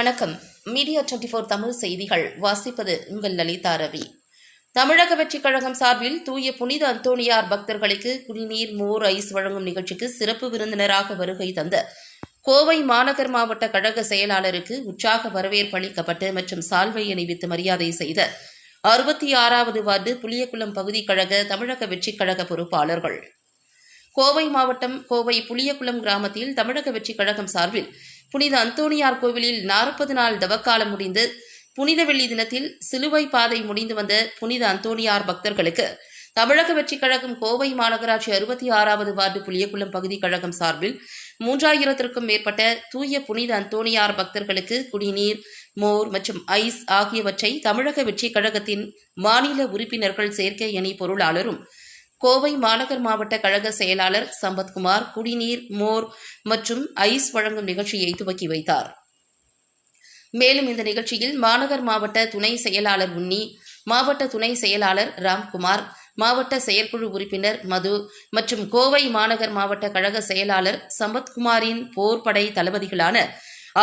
வணக்கம். மீடியா 24 தமிழ் செய்திகள் வாசிப்பது உங்கள் லலிதா ரவி. தமிழக வெற்றிக் கழகம் சார்பில் தூய புனித அந்தோணியார் பக்தர்களுக்கு குடிநீர், மோர், ஐஸ் வழங்கும் நிகழ்ச்சிக்கு சிறப்பு விருந்தினராக வருகை தந்த கோவை மாநகர் மாவட்ட கழக செயலாளருக்கு உற்சாக வரவேற்பு அளிக்கப்பட்டு மற்றும் சால்வை அணிவித்து மரியாதை செய்த 66வது வார்டு புளியகுளம் பகுதி கழக தமிழக வெற்றிக் கழக பொறுப்பாளர்கள். கோவை மாவட்டம் கோவை புளியகுளம் கிராமத்தில் தமிழக வெற்றிக் கழகம் சார்பில் புனித அந்தோணியார் கோவிலில் 40 நாள் தவக்காலம் முடிந்து புனித வெள்ளி தினத்தில் சிலுவை பாதை முடிந்து வந்த புனித அந்தோணியார் பக்தர்களுக்கு தமிழக வெற்றிக் கழகம் கோவை மாநகராட்சி 66வது வார்டு புளியகுளம் பகுதி கழகம் சார்பில் 3000க்கும் மேற்பட்ட தூய புனித அந்தோணியார் பக்தர்களுக்கு குடிநீர், மோர் மற்றும் ஐஸ் ஆகியவற்றை தமிழக வெற்றிக் கழகத்தின் மாநில உறுப்பினர்கள் சேர்க்கை அணி பொருளாளரும் கோவை மாநகர் மாவட்ட கழக செயலாளர் சம்பத்குமார் குடிநீர், மோர் மற்றும் ஐஸ் வழங்கும் நிகழ்ச்சியை துவக்கி வைத்தார். மேலும் இந்த நிகழ்ச்சியில் மாநகர் மாவட்ட துணை செயலாளர் உன்னி, மாவட்ட துணை செயலாளர் ராம்குமார், மாவட்ட செயற்குழு உறுப்பினர் மது மற்றும் கோவை மாநகர் மாவட்ட கழக செயலாளர் சம்பத்குமாரின் போர்படை தளபதிகளான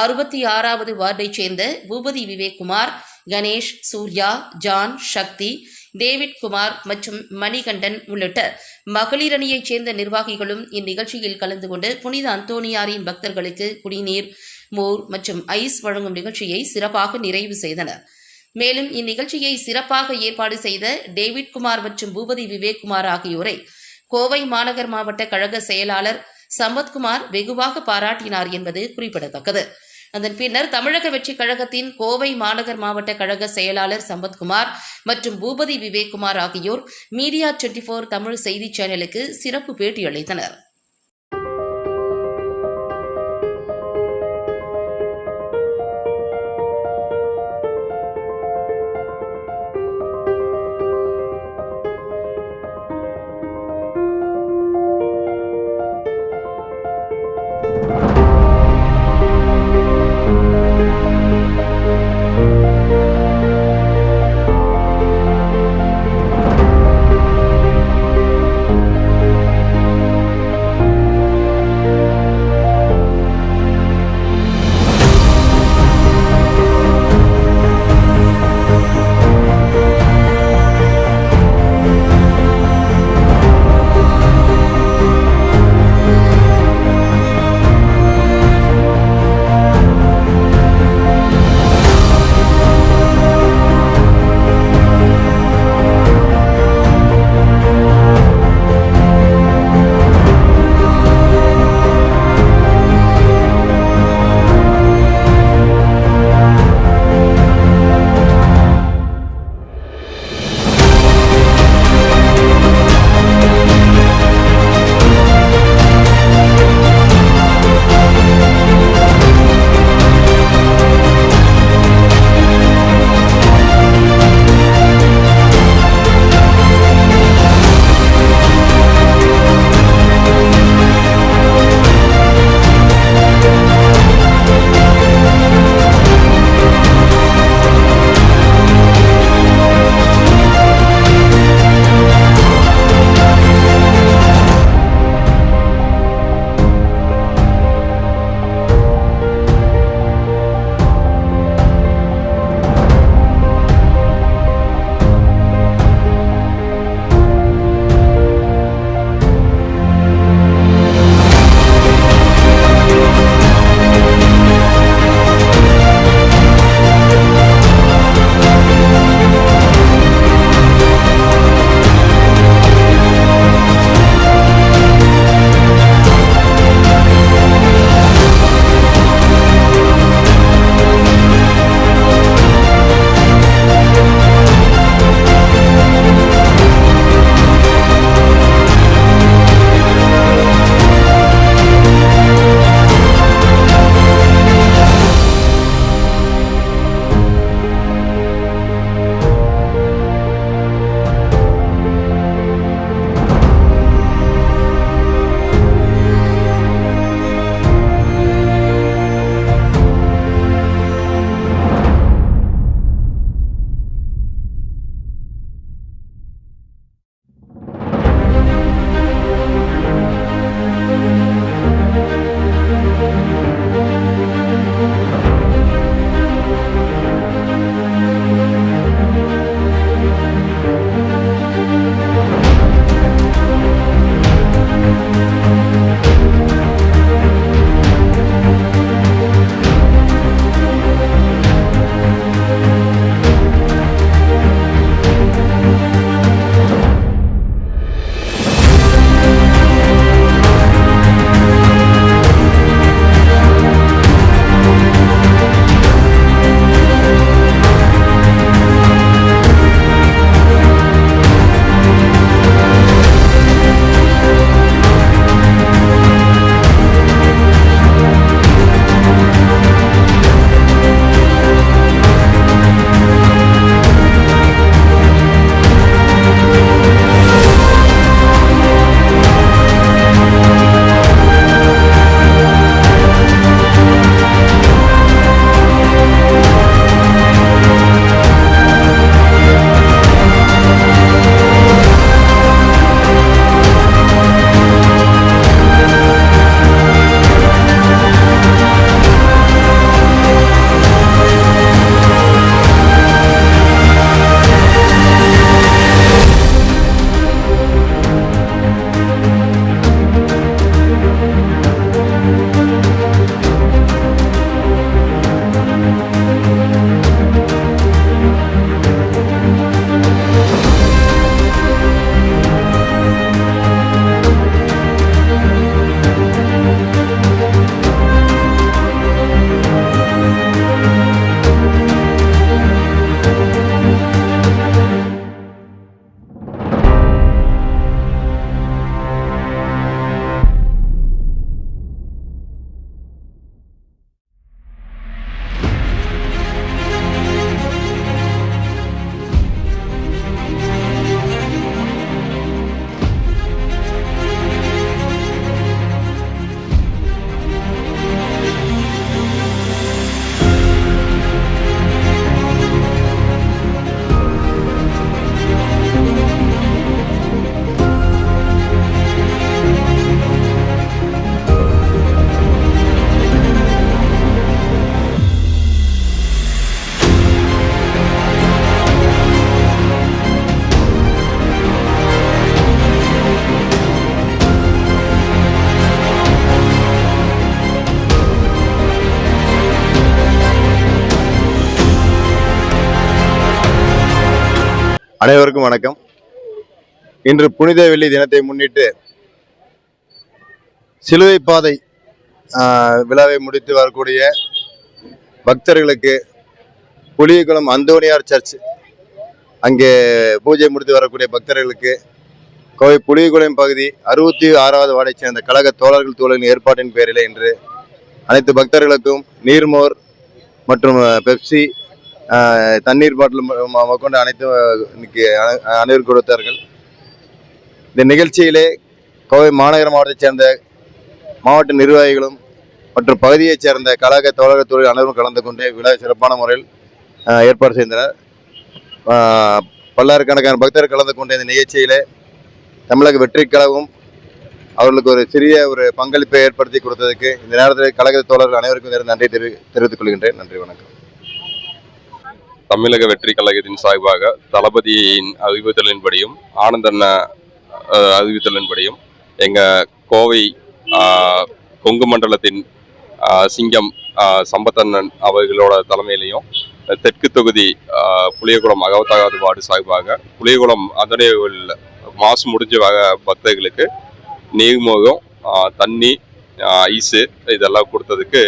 66வது வார்டைச் சேர்ந்த பூபதி விவேக்குமார், கணேஷ், சூர்யா, ஜான், சக்தி, டேவிட் குமார் மற்றும் மணிகண்டன் உள்ளிட்ட மகளிர் அணியைச் சேர்ந்த நிர்வாகிகளும் இந்நிகழ்ச்சியில் கலந்து கொண்டு புனித அந்தோணியாரின் பக்தர்களுக்கு குடிநீர், மோர் மற்றும் ஐஸ் வழங்கும் நிகழ்ச்சியை சிறப்பாக நிறைவு செய்தனர். மேலும் இந்நிகழ்ச்சியை சிறப்பாக ஏற்பாடு செய்த டேவிட் குமார் மற்றும் பூபதி விவேக்குமார் ஆகியோரை கோவை மாநகர் மாவட்ட கழக செயலாளர் சம்பத்குமார் வெகுவாக பாராட்டினார் என்பது குறிப்பிடத்தக்கது. அதன் பின்னர் தமிழக வெற்றிக் கழகத்தின் கோவை மாநகர் மாவட்ட கழக செயலாளர் சம்பத்குமார் மற்றும் பூபதி விவேக்குமார் ஆகியோர் மீடியா 24 தமிழ் செய்தி சேனலுக்கு சிறப்பு பேட்டி அளித்தனர். அனைவருக்கும் வணக்கம். இன்று புனித வெள்ளி தினத்தை முன்னிட்டு சிலுவை பாதை விழாவை முடித்து வரக்கூடிய பக்தர்களுக்கு புளியகுளம் அந்தோனியார் சர்ச் அங்கே பூஜை முடித்து வரக்கூடிய பக்தர்களுக்கு கோவை புளியகுளம் பகுதி 66வது வார்டைச் சேர்ந்த கழக தோழர்கள் தோழரின் ஏற்பாட்டின் பேரில் இன்று அனைத்து பக்தர்களுக்கும் நீர்மோர் மற்றும் பெப்சி தண்ணீர் பாட்டில் கொண்டு அனைத்தும் இன்னைக்கு அனைவரும் கொடுத்தார்கள். இந்த நிகழ்ச்சியிலே கோவை மாநகர மாவட்டத்தைச் சேர்ந்த மாவட்ட நிர்வாகிகளும் மற்றும் பகுதியைச் சேர்ந்த கழக தோழர்கள் தொழில் அனைவரும் கலந்து கொண்டு விழா சிறப்பான முறையில் ஏற்பாடு செய்தனர். பல்லாயிரக்கணக்கான பக்தர்கள் கலந்து கொண்ட இந்த நிகழ்ச்சியிலே தமிழக வெற்றி கழகம் அவர்களுக்கு ஒரு சிறிய பங்களிப்பை ஏற்படுத்தி கொடுத்ததுக்கு இந்த நேரத்தில் கழக தோழர்கள் அனைவருக்கும் நன்றி தெரிவித்துக் கொள்கின்றேன். நன்றி, வணக்கம். தமிழக வெற்றி கழகத்தின் சார்பாக தளபதியின் அறிவுறுத்தலின்படியும் ஆனந்தண்ண அறிவுறுத்தலின்படியும் எங்கள் கோவை கொங்கு மண்டலத்தின் சிங்கம் சம்பத்தண்ணன் அவர்களோட தலைமையிலையும் தெற்கு தொகுதி புளியகுளம் 60வது வார்டு சார்பாக புளியகுளம் அதனை மாசு முடிஞ்ச பக்தர்களுக்கு நீர்மோகம் தண்ணி ஐஸு இதெல்லாம் கொடுத்ததுக்கு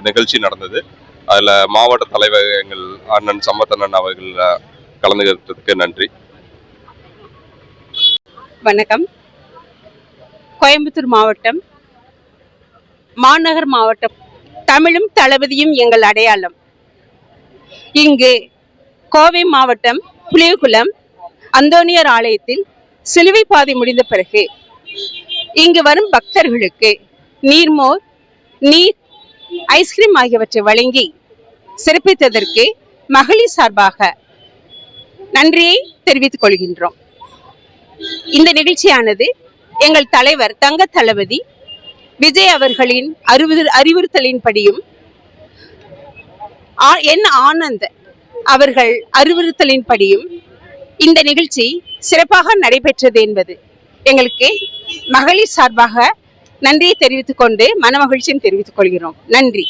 நிகழ்ச்சி நடந்தது. அதில் மாவட்ட தலைவர் எங்கள் அண்ணன் சம்பத்தண்ணன் அவர்கள் கலந்துக்கிறதுக்கு நன்றி. வணக்கம். கோயம்புத்தூர் மாவட்டம், மாநகர் மாவட்டம், தமிழும் தளபதியும் எங்கள் அடையாளம். இங்கு கோவை மாவட்டம் புளியகுளம் அந்தோனியார் ஆலயத்தில் சிலுவை பாதை முடிந்த பிறகு இங்கு வரும் பக்தர்களுக்கு நீர்மோர், நீர், ஐஸ்கிரீம் ஆகியவற்றை வழங்கி சிறப்பித்ததற்கு மகளிர் சார்பாக நன்றியை தெரிவித்துக் கொள்கின்றோம். இந்த நிகழ்ச்சியானது எங்கள் தலைவர் தங்க தளபதி விஜய் அவர்களின் அறிவுறுத்தலின்படியும் என் ஆனந்த் அவர்கள் அறிவுறுத்தலின்படியும் இந்த நிகழ்ச்சி சிறப்பாக நடைபெற்றது என்பது எங்களுக்கு மகளிர் சார்பாக நன்றியை தெரிவித்துக் கொண்டு மனமகிழ்ச்சியும் தெரிவித்துக் கொள்கிறோம். நன்றி.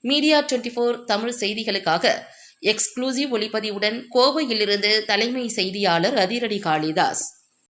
மீடியா 24 தமிழ் செய்திகளுக்காக எக்ஸ்க்ளூசிவ் ஒளிப்பதிவுடன் கோவையிலிருந்து தலைமை செய்தியாளர் அதிரடி காளிதாஸ்.